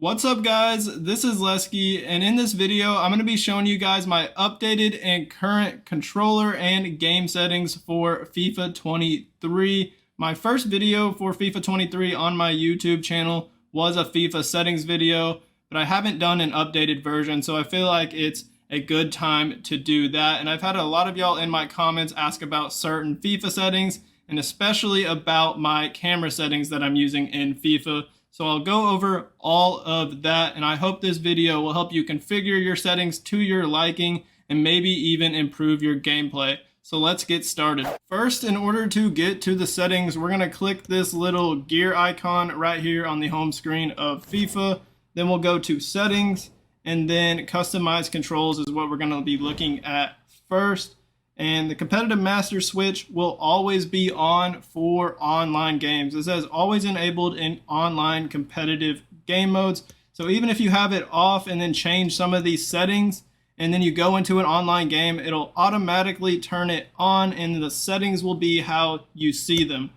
What's up guys, this is Lesky, and in this video I'm going to be showing you guys my updated and current controller and game settings for FIFA 23. My first video for FIFA 23 on my YouTube channel was a FIFA settings video, but I haven't done an updated version, so I feel like it's a good time to do that. And I've had a lot of y'all in my comments ask about certain FIFA settings, and especially about my camera settings that I'm using in FIFA. So I'll go over all of that, and I hope this video will help you configure your settings to your liking and maybe even improve your gameplay. So let's get started. First, in order to get to the settings, we're gonna click this little gear icon right here on the home screen of FIFA. Then we'll go to settings, and then customize controls is what we're gonna be looking at first. And the competitive master switch will always be on for online games. It says always enabled in online competitive game modes. So even if you have it off and then change some of these settings and then you go into an online game, it'll automatically turn it on and the settings will be how you see them.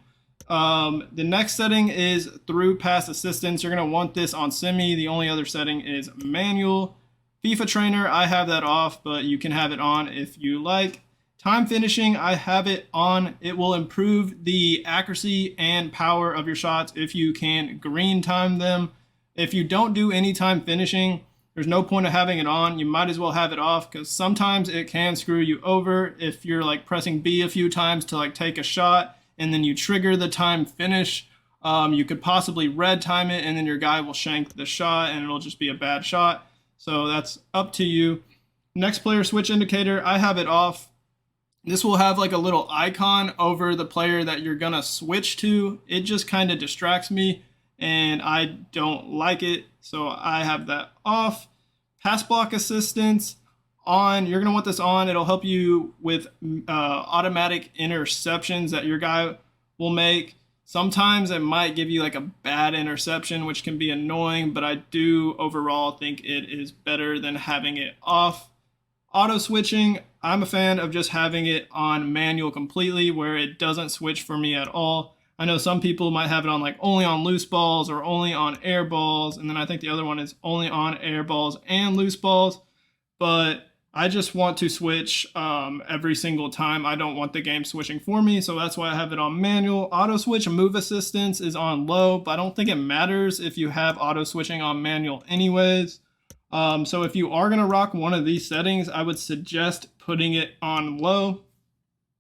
The next setting is through pass assistance. You're gonna want this on semi. The only other setting is manual. FIFA trainer, I have that off, but you can have it on if you like. Time finishing, I have it on. It will improve the accuracy and power of your shots if you can green time them. If you don't do any time finishing, there's no point of having it on. You might as well have it off because sometimes it can screw you over if you're like pressing B a few times to like take a shot and then you trigger the time finish. You could possibly red time it and then your guy will shank the shot and it'll just be a bad shot. So that's up to you. Next player switch indicator, I have it off. This will have like a little icon over the player that you're gonna switch to. It just kind of distracts me and I don't like it, so I have that off. Pass block assistance on. You're gonna want this on. It'll help you with automatic interceptions that your guy will make. Sometimes it might give you like a bad interception, which can be annoying, but I do overall think it is better than having it off. Auto switching, I'm a fan of just having it on manual completely where it doesn't switch for me at all. I know some people might have it on like only on loose balls or only on air balls, and then I think the other one is only on air balls and loose balls, but I just want to switch every single time. I don't want the game switching for me, so that's why I have it on manual. Auto switch and move assistance is on low, but I don't think it matters if you have auto switching on manual anyways. So if you are going to rock one of these settings, I would suggest putting it on low.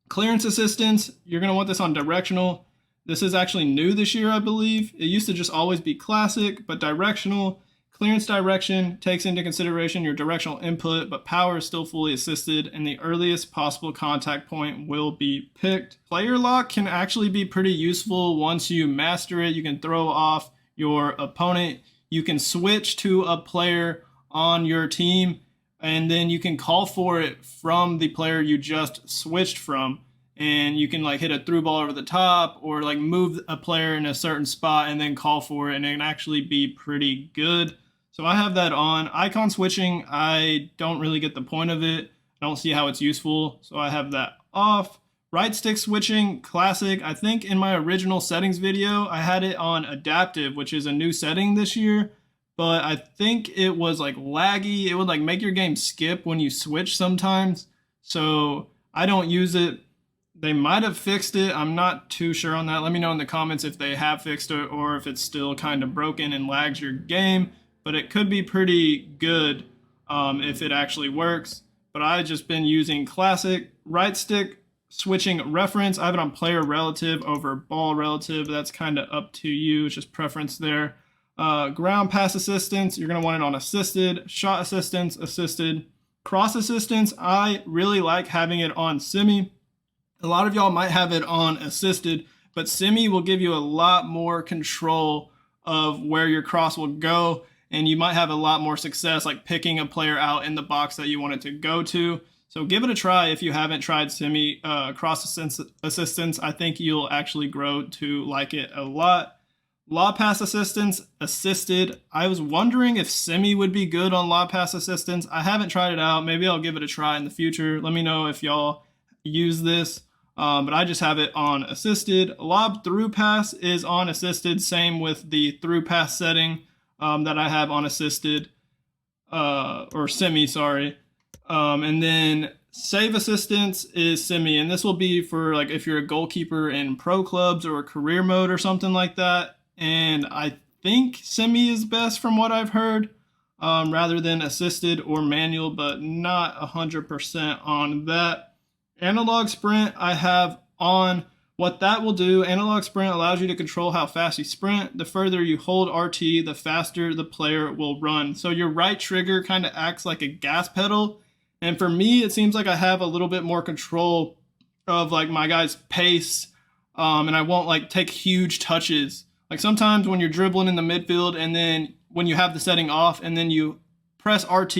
Clearance assistance, you're going to want this on directional. This is actually new this year, I believe. It used to just always be classic, but directional. Clearance direction takes into consideration your directional input, but power is still fully assisted, and the earliest possible contact point will be picked. Player lock can actually be pretty useful once you master it. You can throw off your opponent. You can switch to a player on your team and then you can call for it from the player you just switched from, and you can like hit a through ball over the top or like move a player in a certain spot and then call for it, and it can actually be pretty good. So I have that on. Icon switching, I don't really get the point of it. I don't see how it's useful, so I have that off. Right stick switching, classic. I think in my original settings video I had it on adaptive, which is a new setting this year, but I think it was like laggy. It would like make your game skip when you switch sometimes. So I don't use it. They might have fixed it. I'm not too sure on that. Let me know in the comments if they have fixed it or if it's still kind of broken and lags your game. But it could be pretty good if it actually works. But I've just been using classic. Right stick switching reference, I have it on player relative over ball relative. That's kind of up to you. It's just preference there. Ground pass assistance, you're going to want it on assisted. Shot assistance, assisted. Cross assistance, I really like having it on semi. A lot of y'all might have it on assisted, but semi will give you a lot more control of where your cross will go, and you might have a lot more success like picking a player out in the box that you want it to go to. So give it a try if you haven't tried semi cross assistance. I think you'll actually grow to like it a lot. Law pass assistance, assisted. I was wondering if semi would be good on law pass assistance. I haven't tried it out. Maybe I'll give it a try in the future. Let me know if y'all use this. But I just have it on assisted. Lob through pass is on assisted. Same with the through pass setting. that I have on assisted, or semi, sorry. And then save assistance is semi, and this will be for like if you're a goalkeeper in pro clubs or career mode or something like that. And I think semi is best from what I've heard, rather than assisted or manual, but not 100% on that. Analog sprint I have on. What that will do, analog sprint allows you to control how fast you sprint. The further you hold RT, the faster the player will run. So your right trigger kind of acts like a gas pedal. And for me, it seems like I have a little bit more control of like my guy's pace, and I won't like take huge touches. Like sometimes when you're dribbling in the midfield and then when you have the setting off and then you press RT,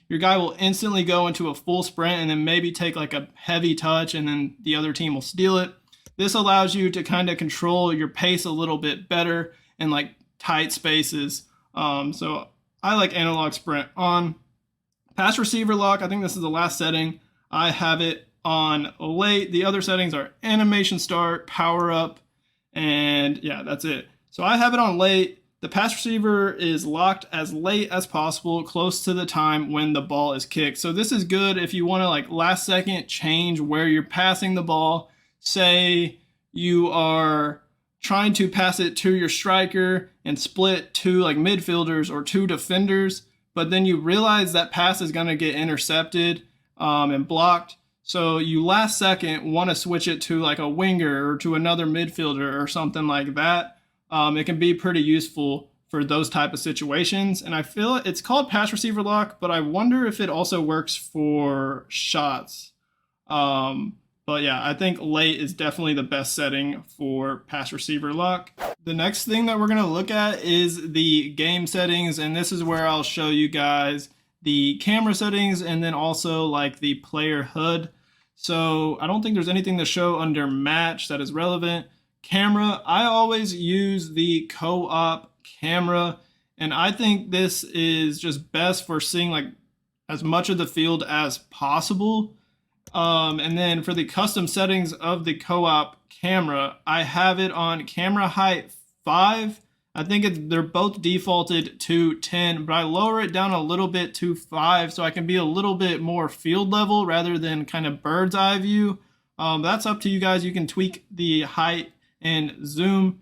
your guy will instantly go into a full sprint and then maybe take like a heavy touch and then the other team will steal it. This allows you to kind of control your pace a little bit better in like tight spaces. So I like analog sprint on. Pass receiver lock, I think this is the last setting. I have it on late. The other settings are animation start, power up, and yeah, that's it. So I have it on late. The pass receiver is locked as late as possible, close to the time when the ball is kicked. So this is good if you want to like last second change where you're passing the ball. Say you are trying to pass it to your striker and split two like midfielders or two defenders, but then you realize that pass is going to get intercepted and blocked. So you last second want to switch it to like a winger or to another midfielder or something like that. It can be pretty useful for those type of situations. And I feel it's called pass receiver lock, but I wonder if it also works for shots. But yeah, I think late is definitely the best setting for pass receiver lock. The next thing that we're going to look at is the game settings, and this is where I'll show you guys the camera settings and then also like the player HUD. So I don't think there's anything to show under match that is relevant. Camera, I always use the co-op camera, and I think this is just best for seeing like as much of the field as possible. And then for the custom settings of the co-op camera, I have it on camera height 5. I think they're both defaulted to 10, but I lower it down a little bit to 5 so I can be a little bit more field level rather than kind of bird's eye view. That's up to you guys. You can tweak the height and zoom.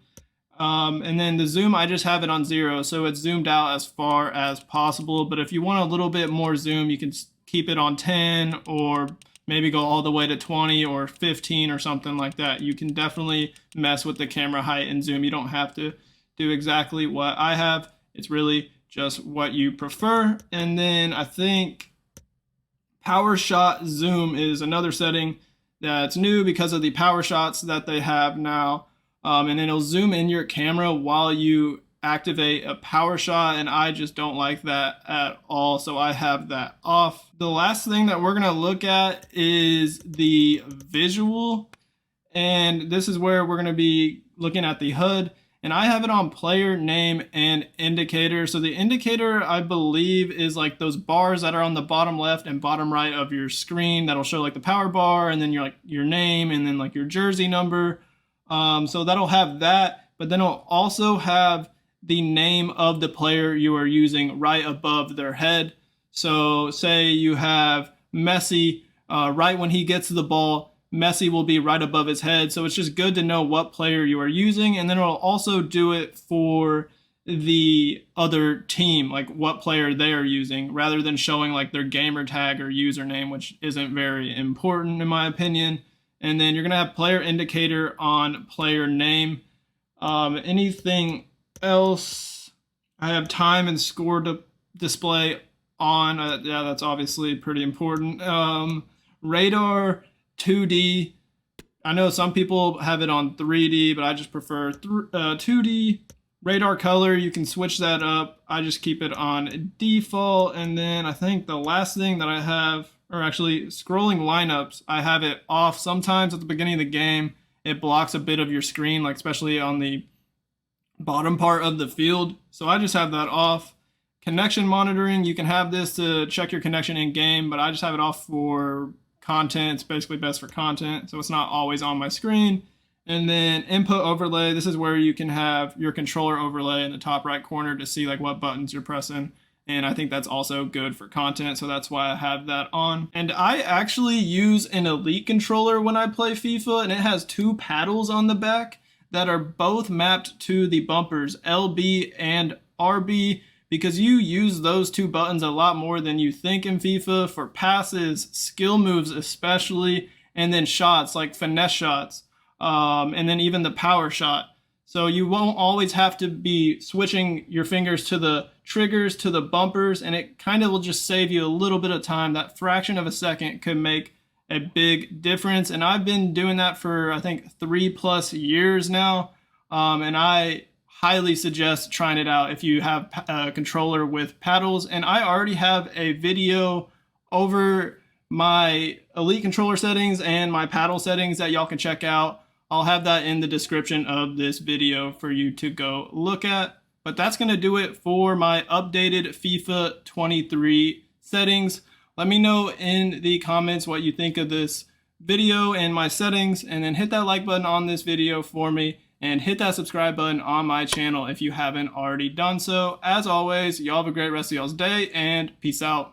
And then the zoom, I just have it on 0, so it's zoomed out as far as possible. But if you want a little bit more zoom, you can keep it on 10 or maybe go all the way to 20 or 15 or something like that. You can definitely mess with the camera height and zoom. You don't have to do exactly what I have. It's really just what you prefer. And then I think power shot zoom is another setting that's new because of the power shots that they have now. And it'll zoom in your camera while you activate a power shot, and I just don't like that at all, so I have that off. The last thing that we're going to look at is the visual, and this is where we're going to be looking at the HUD, and I have it on player name and indicator. So the indicator, I believe, is like those bars that are on the bottom left and bottom right of your screen that'll show like the power bar and then your name and then like your jersey number. So that'll have that, but then it'll also have the name of the player you are using right above their head. So say you have Messi, right when he gets to the ball, Messi will be right above his head. So it's just good to know what player you are using, and then it'll also do it for the other team, like what player they are using, rather than showing like their gamer tag or username, which isn't very important in my opinion. And then you're gonna have player indicator on player name. Anything else, I have time and score to display on. Yeah, that's obviously pretty important. Radar 2D. I know some people have it on 3D, but I just prefer 2D. Radar color, you can switch that up. I just keep it on default. And then I think the last thing that I have, or actually scrolling lineups, I have it off. Sometimes at the beginning of the game, it blocks a bit of your screen, like especially on the bottom part of the field. So I just have that off. Connection monitoring, you can have this to check your connection in game, but I just have it off for content. It's basically best for content, so it's not always on my screen. And then input overlay, this is where you can have your controller overlay in the top right corner to see like what buttons you're pressing. And I think that's also good for content, so that's why I have that on. And I actually use an Elite controller when I play FIFA, and it has two paddles on the back that are both mapped to the bumpers LB and RB, because you use those two buttons a lot more than you think in FIFA for passes, skill moves especially, and then shots like finesse shots, and then even the power shot. So you won't always have to be switching your fingers to the triggers, to the bumpers, and it kind of will just save you a little bit of time. That fraction of a second could make a big difference. And I've been doing that for, I think, 3+ years now. And I highly suggest trying it out if you have a controller with paddles. And I already have a video over my Elite controller settings and my paddle settings that y'all can check out. I'll have that in the description of this video for you to go look at. But that's going to do it for my updated FIFA 23 settings. Let me know in the comments what you think of this video and my settings, and then hit that like button on this video for me, and hit that subscribe button on my channel if you haven't already done so. As always, y'all have a great rest of y'all's day, and peace out.